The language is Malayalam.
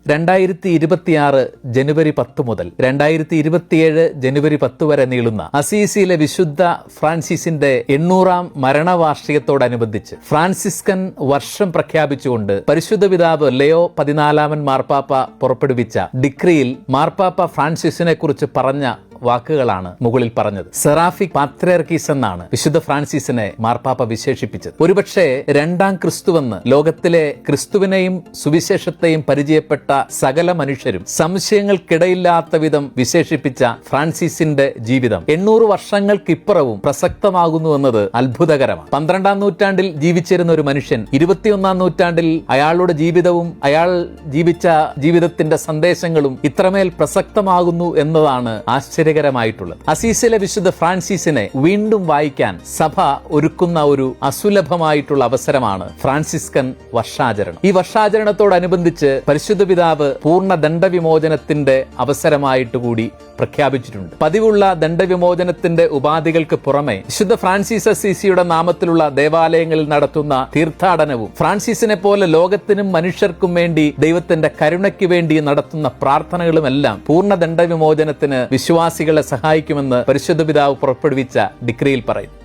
2026 ജനുവരി 10 മുതൽ 2027 ജനുവരി 10 വരെ നീളുന്ന അസീസിയിലെ വിശുദ്ധ ഫ്രാൻസിസിന്റെ 800-ാം മരണവാർഷികത്തോടനുബന്ധിച്ച് ഫ്രാൻസിസ്കൻ വർഷം പ്രഖ്യാപിച്ചുകൊണ്ട് പരിശുദ്ധ പിതാവ് ലെയോ 14 മാർപ്പാപ്പ പുറപ്പെടുവിച്ച ഡിക്രിയിൽ മാർപ്പാപ്പ ഫ്രാൻസിസിനെ കുറിച്ച് പറഞ്ഞ വാക്കുകളാണ് മുകളിൽ പറഞ്ഞത്. സെറാഫിക് പാത്രിയർക്കീസ് എന്നാണ് വിശുദ്ധ ഫ്രാൻസിസിനെ മാർപ്പാപ്പ വിശേഷിപ്പിച്ചത്. ഒരുപക്ഷെ രണ്ടാം ക്രിസ്തുവെന്ന് ലോകത്തിലെ ക്രിസ്തുവിനെയും സുവിശേഷത്തെയും പരിചയപ്പെട്ട സകല മനുഷ്യരും സംശയങ്ങൾക്കിടയില്ലാത്ത വിധം വിശേഷിപ്പിച്ച ഫ്രാൻസിസിന്റെ ജീവിതം 800 വർഷങ്ങൾക്കിപ്പുറവും പ്രസക്തമാകുന്നുവെന്നത് അത്ഭുതകരമാണ്. 12-ാം നൂറ്റാണ്ടിൽ ജീവിച്ചിരുന്ന ഒരു മനുഷ്യൻ 21-ാം നൂറ്റാണ്ടിൽ അയാളുടെ ജീവിതവും അയാൾ ജീവിച്ച ജീവിതത്തിന്റെ സന്ദേശങ്ങളും ഇത്രമേൽ പ്രസക്തമാകുന്നു എന്നതാണ് ആശ്ചര്യകരമായിട്ടുള്ളത്. അസീസിലെ വിശുദ്ധ ഫ്രാൻസിസിനെ വീണ്ടും വായിക്കാൻ സഭ ഒരുക്കുന്ന ഒരു അസുലഭമായിട്ടുള്ള അവസരമാണ് ഫ്രാൻസിസ്കൻ വർഷാചരണം. ഈ വർഷാചരണത്തോടനുബന്ധിച്ച് പരിശുദ്ധ പിതാവ് പൂർണ്ണ ദണ്ഡവിമോചനത്തിന്റെ അവസരമായിട്ട് കൂടി പ്രഖ്യാപിച്ചിട്ടുണ്ട്. പതിവുള്ള ദണ്ഡവിമോചനത്തിന്റെ ഉപാധികൾക്ക് പുറമെ വിശുദ്ധ ഫ്രാൻസിസ് അസീസിയുടെ നാമത്തിലുള്ള ദേവാലയങ്ങളിൽ നടത്തുന്ന തീർത്ഥാടനവും ഫ്രാൻസിസിനെ പോലെ ലോകത്തിനും മനുഷ്യർക്കും വേണ്ടി ദൈവത്തിന്റെ കരുണയ്ക്ക് വേണ്ടി നടത്തുന്ന പ്രാർത്ഥനകളുമെല്ലാം പൂർണ്ണ ദണ്ഡവിമോചനത്തിന് വിശ്വാസികളെ സഹായിക്കുമെന്ന് പരിശുദ്ധ പിതാവ് പുറപ്പെടുവിച്ച ഡിക്രിയിൽ പറയുന്നു.